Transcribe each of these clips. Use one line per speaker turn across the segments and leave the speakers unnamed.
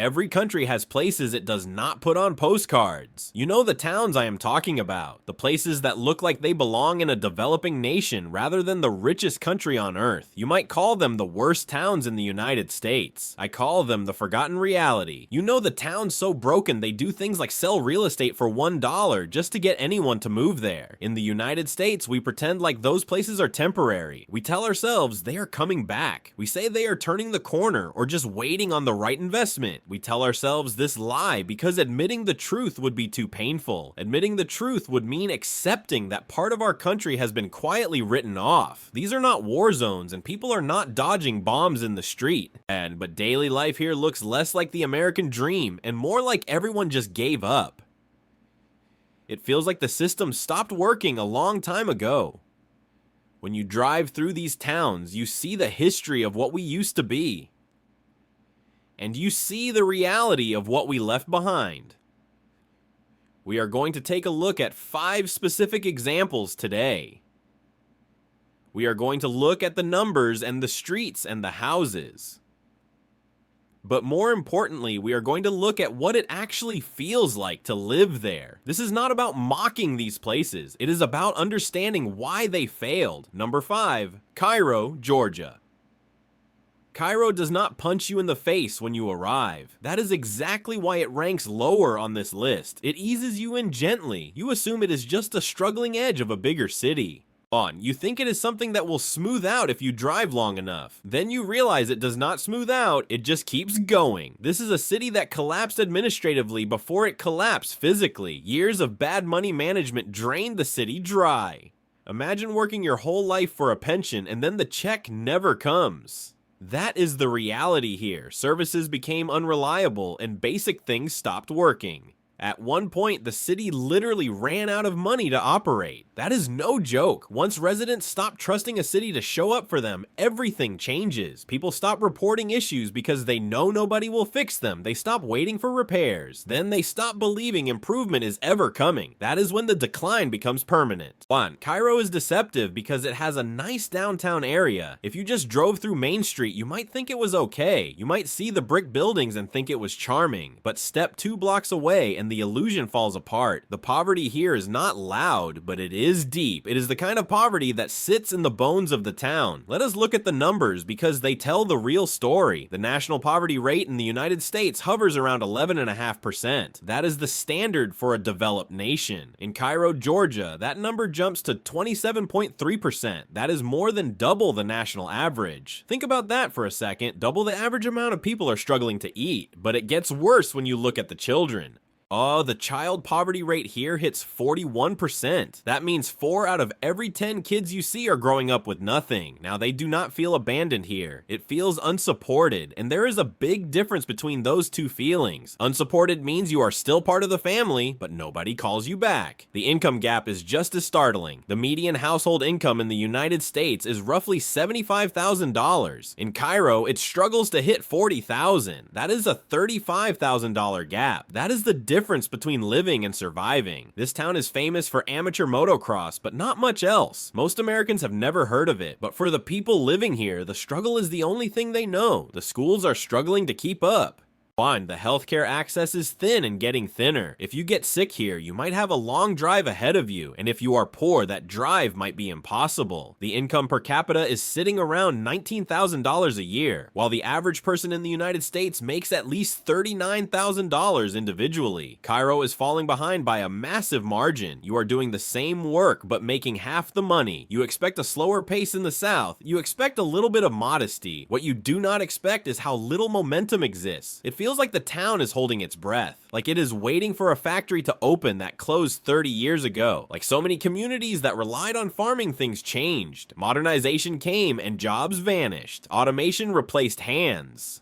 every country has places it does not put on postcards. You know the towns I am talking about, the places that look like they belong in a developing nation rather than the richest country on earth. You might call them the worst towns in the United States. I call them the forgotten reality. You know the towns so broken they do things like sell real estate for $1 just to get anyone to move there. In the United States, we pretend like those places are temporary. We tell ourselves they are coming back. We say they are turning the corner or just waiting on the right investment. We tell ourselves this lie because admitting the truth would be too painful. Admitting the truth would mean accepting that part of our country has been quietly written off. These are not war zones and people are not dodging bombs in the street. But daily life here looks less like the American dream and more like everyone just gave up. It feels like the system stopped working a long time ago. When you drive through these towns, you see the history of what we used to be. And you see the reality of what we left behind. We are going to take a look at 5 specific examples today. We are going to look at the numbers and the streets and the houses. But more importantly, we are going to look at what it actually feels like to live there. This is not about mocking these places. It is about understanding why they failed. Number 5, Cairo, Georgia. Cairo does not punch you in the face when you arrive. That is exactly why it ranks lower on this list. It eases you in gently. You assume it is just a struggling edge of a bigger city. You think it is something that will smooth out if you drive long enough. Then you realize it does not smooth out, it just keeps going. This is a city that collapsed administratively before it collapsed physically. Years of bad money management drained the city dry. Imagine working your whole life for a pension and then the check never comes. That is the reality here. Services became unreliable and basic things stopped working. At one point, the city literally ran out of money to operate. That is no joke. Once residents stop trusting a city to show up for them, everything changes. People stop reporting issues because they know nobody will fix them. They stop waiting for repairs. Then they stop believing improvement is ever coming. That is when the decline becomes permanent. 1. Cairo is deceptive because it has a nice downtown area. If you just drove through Main Street, you might think it was okay. You might see the brick buildings and think it was charming. But step 2 blocks away and the illusion falls apart. The poverty here is not loud, but it is deep. It is the kind of poverty that sits in the bones of the town. Let us look at the numbers because they tell the real story. The national poverty rate in the United States hovers around 11.5%. That is the standard for a developed nation. In Cairo, Georgia, that number jumps to 27.3%. That is more than double the national average. Think about that for a second. Double the average amount of people are struggling to eat, but it gets worse when you look at the children. The child poverty rate here hits 41%. That means 4 out of every 10 kids you see are growing up with nothing. Now, they do not feel abandoned here. It feels unsupported, and there is a big difference between those two feelings. Unsupported means you are still part of the family, but nobody calls you back. The income gap is just as startling. The median household income in the United States is roughly $75,000. In Cairo, it struggles to hit $40,000. That is a $35,000 gap. That is the difference between living and surviving. This town is famous for amateur motocross, but not much else. Most Americans have never heard of it, but for the people living here, the struggle is the only thing they know. The schools are struggling to keep up. 1. The healthcare access is thin and getting thinner. If you get sick here, you might have a long drive ahead of you, and if you are poor, that drive might be impossible. The income per capita is sitting around $19,000 a year, while the average person in the United States makes at least $39,000 individually. Cairo is falling behind by a massive margin. You are doing the same work, but making half the money. You expect a slower pace in the South. You expect a little bit of modesty. What you do not expect is how little momentum exists. It feels like the town is holding its breath, like it is waiting for a factory to open that closed 30 years ago. Like so many communities that relied on farming, things changed. Modernization came and jobs vanished. Automation replaced hands.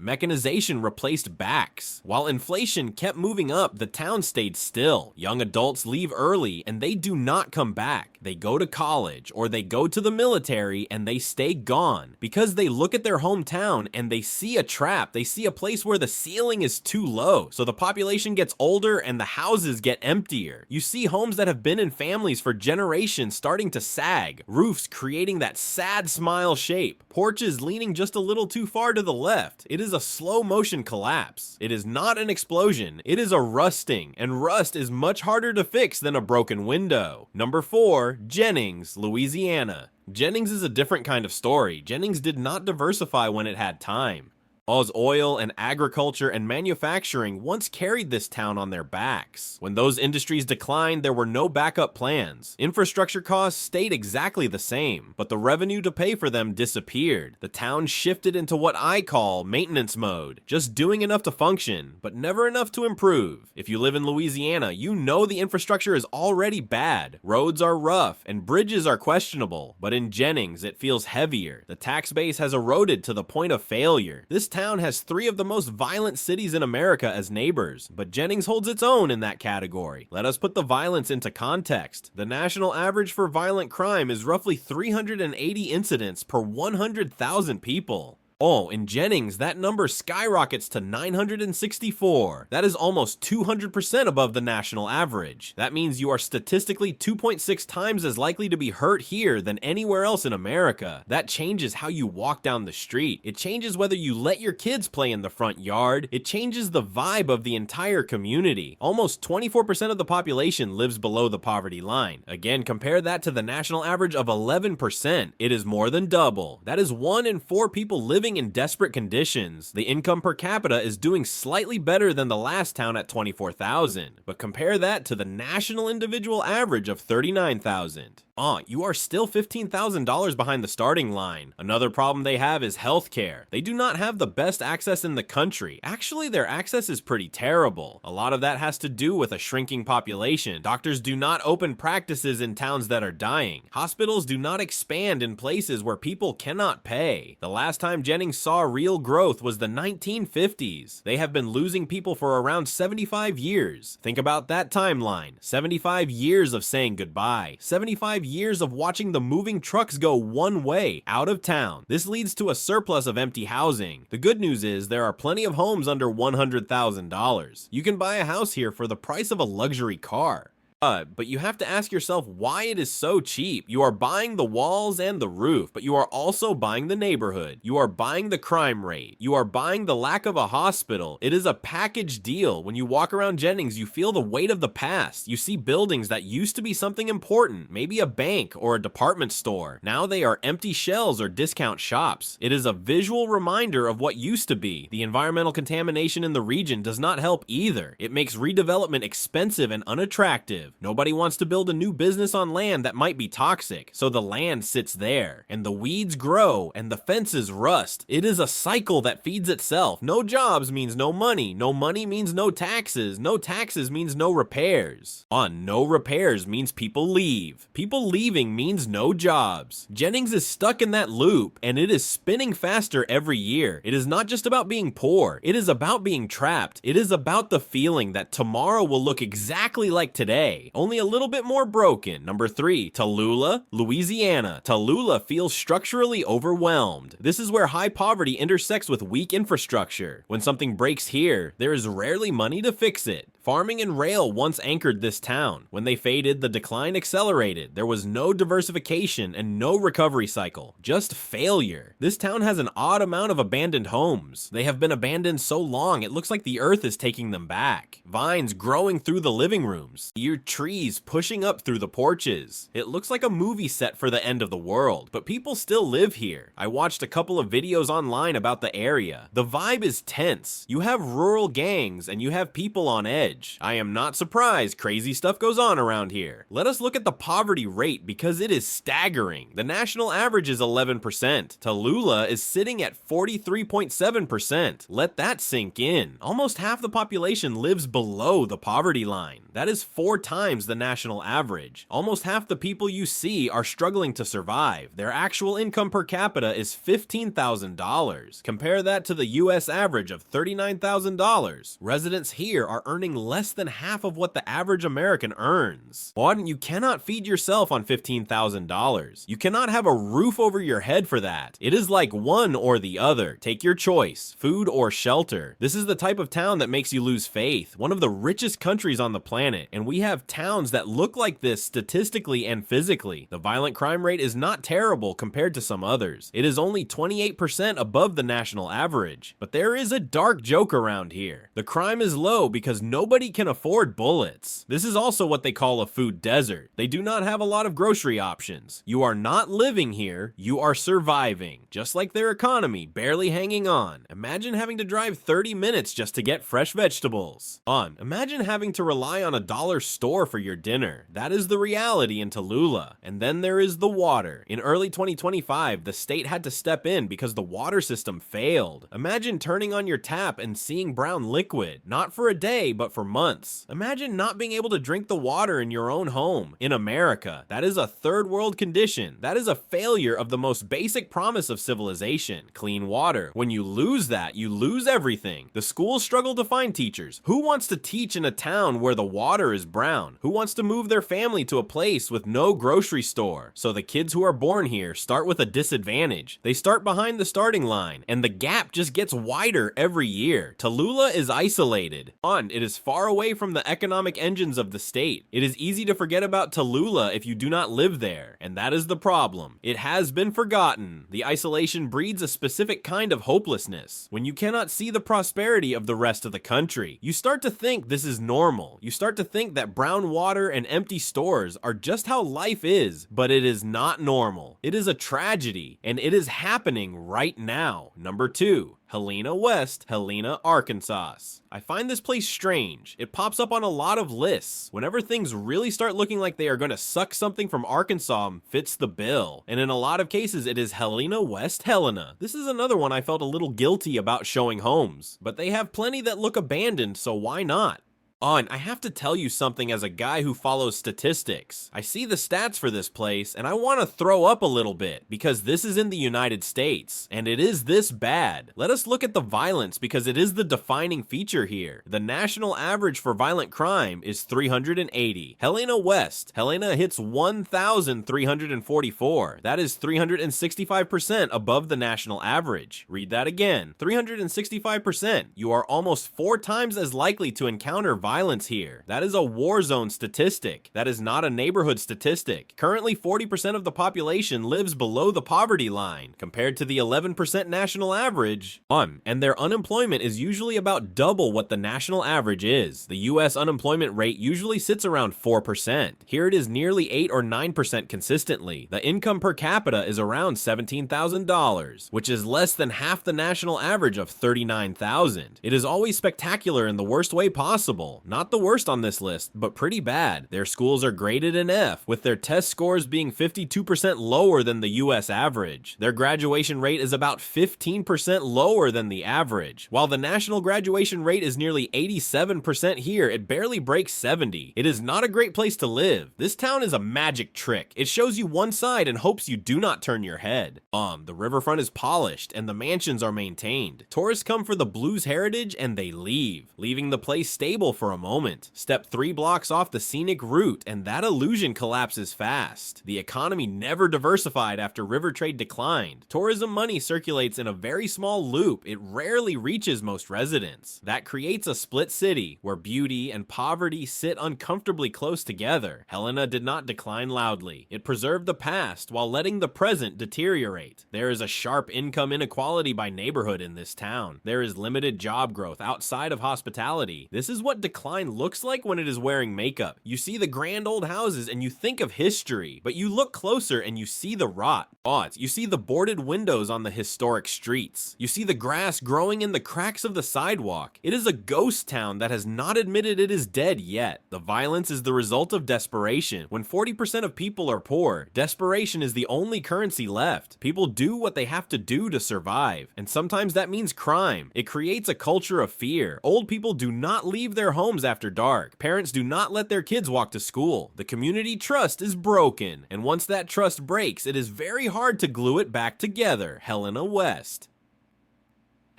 Mechanization replaced backs. While inflation kept moving up, the town stayed still. Young adults leave early and they do not come back. they go to college, or they go to the military and they stay gone because they look at their hometown and they see a trap. They see a place where the ceiling is too low, so the population gets older and the houses get emptier. You see homes that have been in families for generations starting to sag, roofs creating that sad smile shape, porches leaning just a little too far to the left. It is a slow motion collapse. It is not an explosion, it is a rusting, and rust is much harder to fix than a broken window. Number 4, Jennings, Louisiana. Jennings is a different kind of story. Jennings did not diversify when it had time. Oz oil and agriculture and manufacturing once carried this town on their backs. When those industries declined, there were no backup plans. Infrastructure costs stayed exactly the same, but the revenue to pay for them disappeared. The town shifted into what I call maintenance mode, just doing enough to function, but never enough to improve. If you live in Louisiana, you know the infrastructure is already bad. Roads are rough, and bridges are questionable, but in Jennings, it feels heavier. The tax base has eroded to the point of failure. This town has 3 of the most violent cities in America as neighbors, but Jennings holds its own in that category. Let us put the violence into context. The national average for violent crime is roughly 380 incidents per 100,000 people. Oh, in Jennings, that number skyrockets to 964. That is almost 200% above the national average. That means you are statistically 2.6 times as likely to be hurt here than anywhere else in America. That changes how you walk down the street. It changes whether you let your kids play in the front yard. It changes the vibe of the entire community. Almost 24% of the population lives below the poverty line. Again, compare that to the national average of 11%. It is more than double. That is 1 in 4 people living in desperate conditions. The income per capita is doing slightly better than the last town at 24,000, but compare that to the national individual average of 39,000. You are still $15,000 behind the starting line. Another problem they have is healthcare. They do not have the best access in the country. Actually, their access is pretty terrible. A lot of that has to do with a shrinking population. Doctors do not open practices in towns that are dying. Hospitals do not expand in places where people cannot pay. The last time Jennings saw real growth was the 1950s. They have been losing people for around 75 years. Think about that timeline. 75 years of saying goodbye. 75 years of watching the moving trucks go one way, out of town. This leads to a surplus of empty housing. The good news is there are plenty of homes under $100,000. You can buy a house here for the price of a luxury car. But you have to ask yourself why it is so cheap. You are buying the walls and the roof, but you are also buying the neighborhood. You are buying the crime rate. You are buying the lack of a hospital. It is a package deal. When you walk around Jennings, you feel the weight of the past. You see buildings that used to be something important, maybe a bank or a department store. Now they are empty shells or discount shops. It is a visual reminder of what used to be. The environmental contamination in the region does not help either. It makes redevelopment expensive and unattractive. Nobody wants to build a new business on land that might be toxic, so the land sits there, and the weeds grow, and the fences rust. It is a cycle that feeds itself. No jobs means no money. No money means no taxes. No taxes means no repairs. No repairs means people leave. People leaving means no jobs. Jennings is stuck in that loop, and it is spinning faster every year. It is not just about being poor. It is about being trapped. It is about the feeling that tomorrow will look exactly like today, only a little bit more broken. Number 3, Tallulah, Louisiana. Tallulah feels structurally overwhelmed. This is where high poverty intersects with weak infrastructure. When something breaks here, there is rarely money to fix it. Farming and rail once anchored this town. When they faded, the decline accelerated. There was no diversification and no recovery cycle, just failure. This town has an odd amount of abandoned homes. They have been abandoned so long, it looks like the earth is taking them back. Vines growing through the living rooms. Your trees pushing up through the porches. It looks like a movie set for the end of the world, but people still live here. I watched a couple of videos online about the area. The vibe is tense. You have rural gangs and you have people on edge. I am not surprised crazy stuff goes on around here. Let us look at the poverty rate because it is staggering. The national average is 11%. Tallulah is sitting at 43.7%. Let that sink in. Almost half the population lives below the poverty line. That is 4 times the national average. Almost half the people you see are struggling to survive. Their actual income per capita is $15,000. Compare that to the US average of $39,000. Residents here are earning less than half of what the average American earns. On, you cannot feed yourself on $15,000. You cannot have a roof over your head for that. It is like one or the other. Take your choice, food or shelter. This is the type of town that makes you lose faith. One of the richest countries on the planet, and we have towns that look like this statistically and physically. The violent crime rate is not terrible compared to some others. It is only 28% above the national average. But there is a dark joke around here. The crime is low because nobody can afford bullets. This is also what they call a food desert. They do not have a lot of grocery options. You are not living here, you are surviving. Just like their economy, barely hanging on. Imagine having to drive 30 minutes just to get fresh vegetables. Imagine having to rely on a dollar store for your dinner. That is the reality in Tallulah. And then there is the water. In early 2025, the state had to step in because the water system failed. Imagine turning on your tap and seeing brown liquid, not for a day, but for months. Imagine not being able to drink the water in your own home. In America, that is a third world condition. That is a failure of the most basic promise of civilization, clean water. When you lose that, you lose everything. The schools struggle to find teachers. Who wants to teach in a town where the water is brown? Who wants to move their family to a place with no grocery store? So the kids who are born here start with a disadvantage. They start behind the starting line, and the gap just gets wider every year. Tallulah is isolated. It is far away from the economic engines of the state. It is easy to forget about Tallulah if you do not live there, and that is the problem. It has been forgotten. The isolation breeds a specific kind of hopelessness. When you cannot see the prosperity of the rest of the country, you start to think this is normal. You start to think that brown water and empty stores are just how life is, but it is not normal. It is a tragedy, and it is happening right now. Number 2. Helena West, Helena, Arkansas. I find this place strange. It pops up on a lot of lists. Whenever things really start looking like they are going to suck something from Arkansas, fits the bill. And in a lot of cases, it is Helena West, Helena. This is another one I felt a little guilty about showing homes. But they have plenty that look abandoned, so why not? And I have to tell you something as a guy who follows statistics. I see the stats for this place, and I want to throw up a little bit, because this is in the United States, and it is this bad. Let us look at the violence, because it is the defining feature here. The national average for violent crime is 380. Helena West. Helena hits 1,344. That is 365% above the national average. Read that again. 365%. You are almost 4 times as likely to encounter violence here. That is a war zone statistic. That is not a neighborhood statistic. Currently, 40% of the population lives below the poverty line, compared to the 11% national average. And their unemployment is usually about double what the national average is. The US unemployment rate usually sits around 4%. Here it is nearly 8 or 9% consistently. The income per capita is around $17,000, which is less than half the national average of $39,000. It is always spectacular in the worst way possible. Not the worst on this list, but pretty bad. Their schools are graded an F, with their test scores being 52% lower than the US average. Their graduation rate is about 15% lower than the average. While the national graduation rate is nearly 87% here, it barely breaks 70. It is not a great place to live. This town is a magic trick. It shows you one side and hopes you do not turn your head. The riverfront is polished and the mansions are maintained. Tourists come for the blues heritage and they leave, leaving the place stable for a moment. Step 3 blocks off the scenic route and that illusion collapses fast. The economy never diversified after river trade declined. Tourism money circulates in a very small loop. It rarely reaches most residents. That creates a split city where beauty and poverty sit uncomfortably close together. Helena did not decline loudly. It preserved the past while letting the present deteriorate. There is a sharp income inequality by neighborhood in this town. There is limited job growth outside of hospitality. This is what decline looks like when it is wearing makeup. You see the grand old houses and you think of history, but you look closer and you see the rot. You see the boarded windows on the historic streets. You see the grass growing in the cracks of the sidewalk. It is a ghost town that has not admitted it is dead yet. The violence is the result of desperation. When 40% of people are poor, desperation is the only currency left. People do what they have to do to survive, and sometimes that means crime. It creates a culture of fear. Old people do not leave their homes after dark. Parents do not let their kids walk to school. The community trust is broken, and once that trust breaks, it is very hard to glue it back together. Helena West.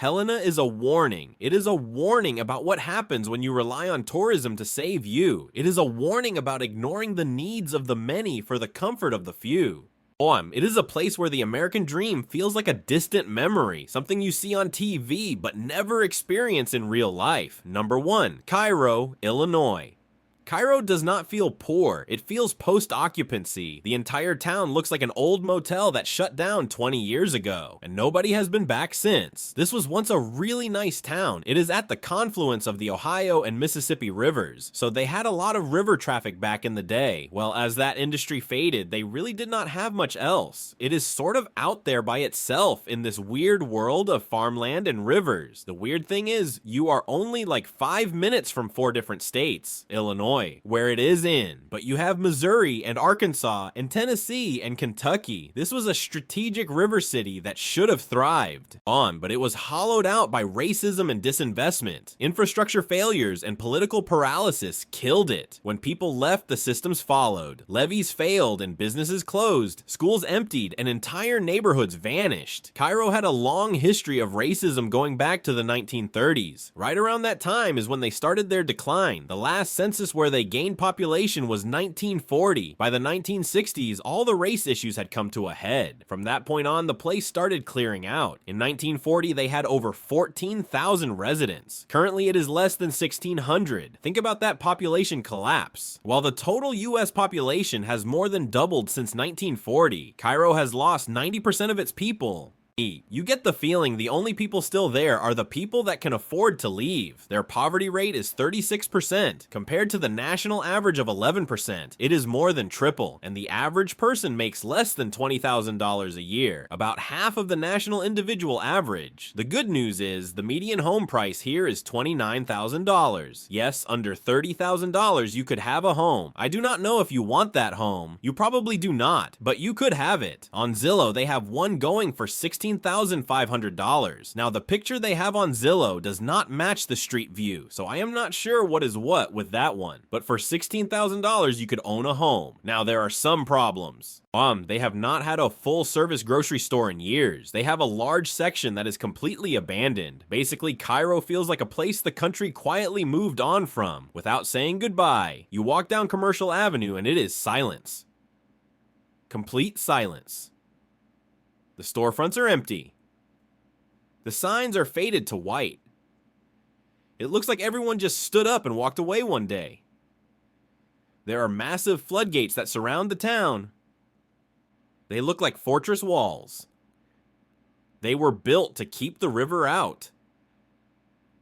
Helena is a warning. It is a warning about what happens when you rely on tourism to save you. It is a warning about ignoring the needs of the many for the comfort of the few. It is a place where the American dream feels like a distant memory, something you see on TV but never experience in real life. Number 1, Cairo, Illinois. Cairo does not feel poor, it feels post-occupancy. The entire town looks like an old motel that shut down 20 years ago, and nobody has been back since. This was once a really nice town. It is at the confluence of the Ohio and Mississippi rivers, so they had a lot of river traffic back in the day. Well, as that industry faded, they really did not have much else. It is sort of out there by itself in this weird world of farmland and rivers. The weird thing is, you are only like 5 minutes from 4 different states. Illinois, where it is in, but you have Missouri and Arkansas and Tennessee and Kentucky. This was a strategic river city that should have thrived but it was hollowed out by racism and disinvestment. Infrastructure failures and political paralysis killed it. When people left, the systems followed. Levees failed and businesses closed. Schools emptied and entire neighborhoods vanished. Cairo had a long history of racism going back to the 1930s. Right around that time is when they started their decline. The last census where they gained population was 1940. By the 1960s, all the race issues had come to a head. From that point on, the place started clearing out. In 1940, they had over 14,000 residents. Currently, it is less than 1,600. Think about that population collapse. While the total US population has more than doubled since 1940, Cairo has lost 90% of its people. You get the feeling the only people still there are the people that can afford to leave. Their poverty rate is 36%, compared to the national average of 11%. It is more than triple, and the average person makes less than $20,000 a year, about half of the national individual average. The good news is, the median home price here is $29,000. Yes, under $30,000 you could have a home. I do not know if you want that home. You probably do not, but you could have it. On Zillow, they have one going for $16,500. Now, the picture they have on Zillow does not match the street view, so I am not sure what is what with that one. But for $16,000, you could own a home. Now, there are some problems. They have not had a full-service grocery store in years. They have a large section that is completely abandoned. Basically, Cairo feels like a place the country quietly moved on from, without saying goodbye. You walk down Commercial Avenue and it is silence. Complete silence. The storefronts are empty. The signs are faded to white. It looks like everyone just stood up and walked away one day. There are massive floodgates that surround the town. They look like fortress walls. They were built to keep the river out.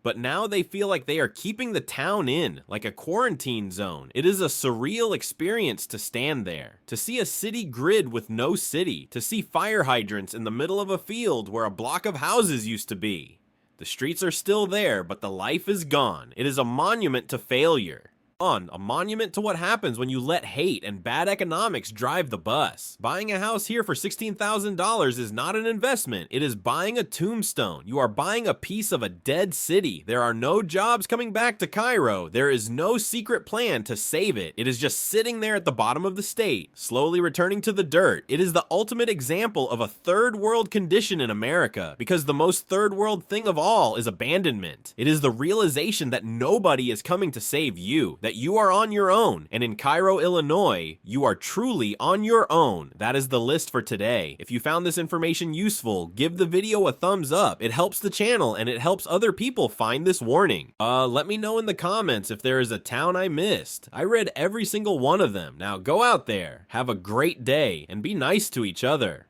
But now they feel like they are keeping the town in, like a quarantine zone. It is a surreal experience to stand there, to see a city grid with no city, to see fire hydrants in the middle of a field where a block of houses used to be. The streets are still there, but the life is gone. It is a monument to failure. A monument to what happens when you let hate and bad economics drive the bus. Buying a house here for $16,000 is not an investment. It is buying a tombstone. You are buying a piece of a dead city. There are no jobs coming back to Cairo. There is no secret plan to save it. It is just sitting there at the bottom of the state, slowly returning to the dirt. It is the ultimate example of a third world condition in America, because the most third world thing of all is abandonment. It is the realization that nobody is coming to save you, that you are on your own, and in Cairo, Illinois, you are truly on your own. That is the list for today. If you found this information useful, give the video a thumbs up. It helps the channel, and it helps other people find this warning. Let me know in the comments if there is a town I missed. I read every single one of them. Now go out there, have a great day, and be nice to each other.